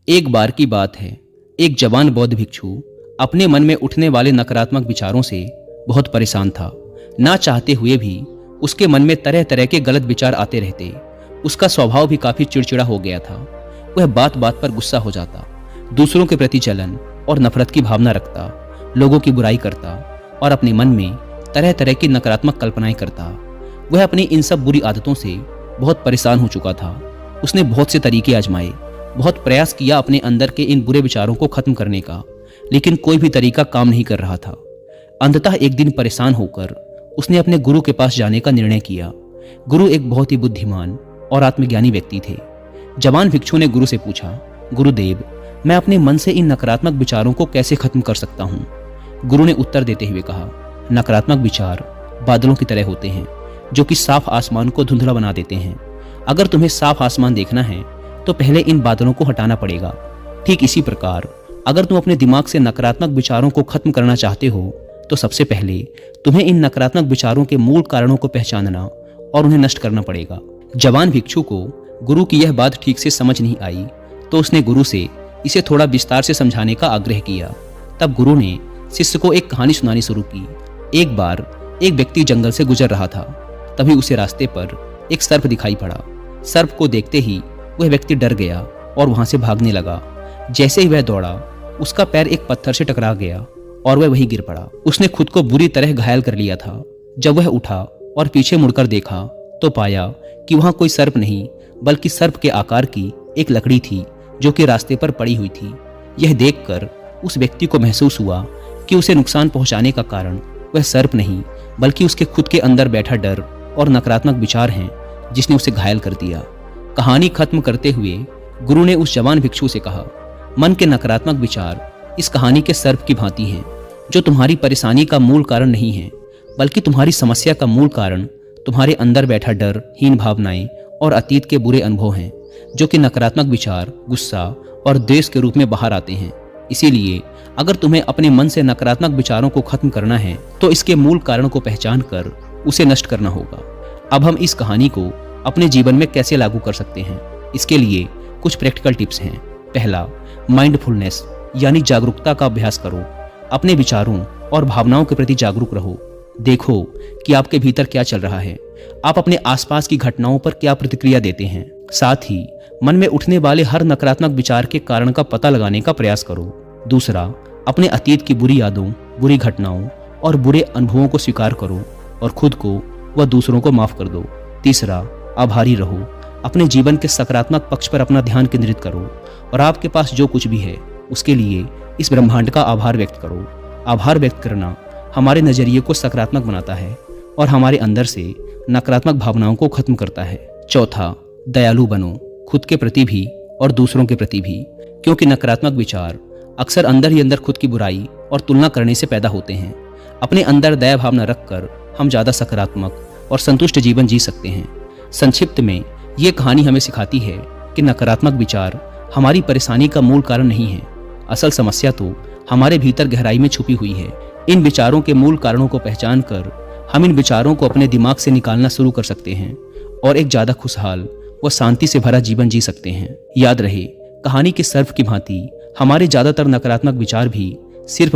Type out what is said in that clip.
एक बार की बात है, एक जवान बौद्ध भिक्षु अपने मन में उठने वाले नकारात्मक विचारों से बहुत परेशान था। ना चाहते हुए भी उसके मन में तरह तरह के गलत विचार आते रहते। उसका स्वभाव भी काफी चिड़चिड़ा हो गया था। वह बात बात पर गुस्सा हो जाता, दूसरों के प्रति जलन और नफरत की भावना रखता, लोगों की बुराई करता और अपने मन में तरह तरह की नकारात्मक कल्पनाएं करता। वह अपनी इन सब बुरी आदतों से बहुत परेशान हो चुका था। उसने बहुत से तरीके आजमाए, बहुत प्रयास किया अपने अंदर के इन बुरे विचारों को खत्म करने का, लेकिन कोई भी तरीका काम नहीं कर रहा था। अंततः एक दिन परेशान होकर उसने अपने गुरु के पास जाने का निर्णय किया। गुरु एक बहुत ही बुद्धिमान और आत्मज्ञानी व्यक्ति थे। जवान भिक्षु ने गुरु से पूछा, गुरुदेव, मैं अपने मन से इन नकारात्मक विचारों को कैसे खत्म कर सकता हूँ? गुरु ने उत्तर देते हुए कहा, नकारात्मक विचार बादलों की तरह होते हैं जो कि साफ आसमान को धुंधला बना देते हैं। अगर तुम्हें साफ आसमान देखना है तो पहले इन बादलों को हटाना पड़ेगा। ठीक इसी प्रकार अगर तुम अपने दिमाग से नकारात्मक विचारों को खत्म करना चाहते हो तो सबसे पहले तुम्हें इन नकारात्मक विचारों के मूल कारणों को पहचानना और उन्हें नष्ट करना पड़ेगा। जवान भिक्षु को गुरु की यह बात ठीक से समझ नहीं आई तो उसने गुरु से इसे थोड़ा विस्तार से समझाने का आग्रह किया। तब गुरु ने शिष्य को एक कहानी सुनानी शुरू की। एक बार एक व्यक्ति जंगल से गुजर रहा था। तभी उसे रास्ते पर एक सर्प दिखाई पड़ा। सर्प को देखते ही वह व्यक्ति डर गया और वहां से भागने लगा। जैसे ही वह दौड़ा, उसका पैर एक पत्थर से टकरा गया और वह वहीं गिर पड़ा। उसने खुद को बुरी तरह घायल कर लिया था। जब वह उठा और पीछे मुड़कर देखा तो पाया कि वहां कोई सर्प नहीं बल्कि सर्प के आकार की एक लकड़ी थी जो कि रास्ते पर पड़ी हुई थी। यह देखकर उस व्यक्ति को महसूस हुआ कि उसे नुकसान पहुंचाने का कारण वह सर्प नहीं बल्कि उसके खुद के अंदर बैठा डर और नकारात्मक विचार हैं जिसने उसे घायल कर दिया। कहानी खत्म करते हुए गुरु ने उस जवान भिक्षु से कहा, मन के नकारात्मक विचार इस कहानी के सर्प की भांति हैं जो तुम्हारी परेशानी का मूल कारण नहीं है बल्कि तुम्हारी समस्या का मूल कारण तुम्हारे अंदर बैठा डर, हीन भावनाएं और अतीत के बुरे अनुभव हैं जो कि नकारात्मक विचार, गुस्सा और द्वेष के रूप में बाहर आते हैं। इसीलिए अगर तुम्हें अपने मन से नकारात्मक विचारों को खत्म करना है तो इसके मूल कारण को पहचान कर उसे नष्ट करना होगा। अब हम इस कहानी को अपने जीवन में कैसे लागू कर सकते हैं, इसके लिए कुछ प्रैक्टिकल टिप्स हैं। पहला, माइंडफुलनेस यानी जागरूकता का अभ्यास करो। अपने विचारों और भावनाओं के प्रति जागरूक रहो। देखो कि आपके भीतर क्या चल रहा है, आप अपने आसपास की घटनाओं पर क्या प्रतिक्रिया देते हैं। साथ ही मन में उठने वाले हर नकारात्मक विचार के कारण का पता लगाने का प्रयास करो। दूसरा, अपने अतीत की बुरी यादों, बुरी घटनाओं और बुरे अनुभवों को स्वीकार करो और खुद को व दूसरों को माफ कर दो। तीसरा, आभारी रहो। अपने जीवन के सकारात्मक पक्ष पर अपना ध्यान केंद्रित करो और आपके पास जो कुछ भी है उसके लिए इस ब्रह्मांड का आभार व्यक्त करो। आभार व्यक्त करना हमारे नजरिए को सकारात्मक बनाता है और हमारे अंदर से नकारात्मक भावनाओं को खत्म करता है। चौथा, दयालु बनो, खुद के प्रति भी और दूसरों के प्रति भी, क्योंकि नकारात्मक विचार अक्सर अंदर ही अंदर खुद की बुराई और तुलना करने से पैदा होते हैं। अपने अंदर दया भावना रखकर हम ज़्यादा सकारात्मक और संतुष्ट जीवन जी सकते हैं। संक्षिप्त में ये कहानी हमें सिखाती है कि नकारात्मक विचार हमारी परेशानी का मूल कारण नहीं है। असल समस्या तो हमारे भीतर गहराई में छुपी हुई है। इन विचारों के मूल कारणों को पहचान कर हम इन विचारों को अपने दिमाग से निकालना शुरू कर सकते हैं और एक ज़्यादा खुशहाल व शांति से भरा जीवन जी सकते हैं। याद रहे, कहानी के सर्प की भांति हमारे ज़्यादातर नकारात्मक विचार भी सिर्फ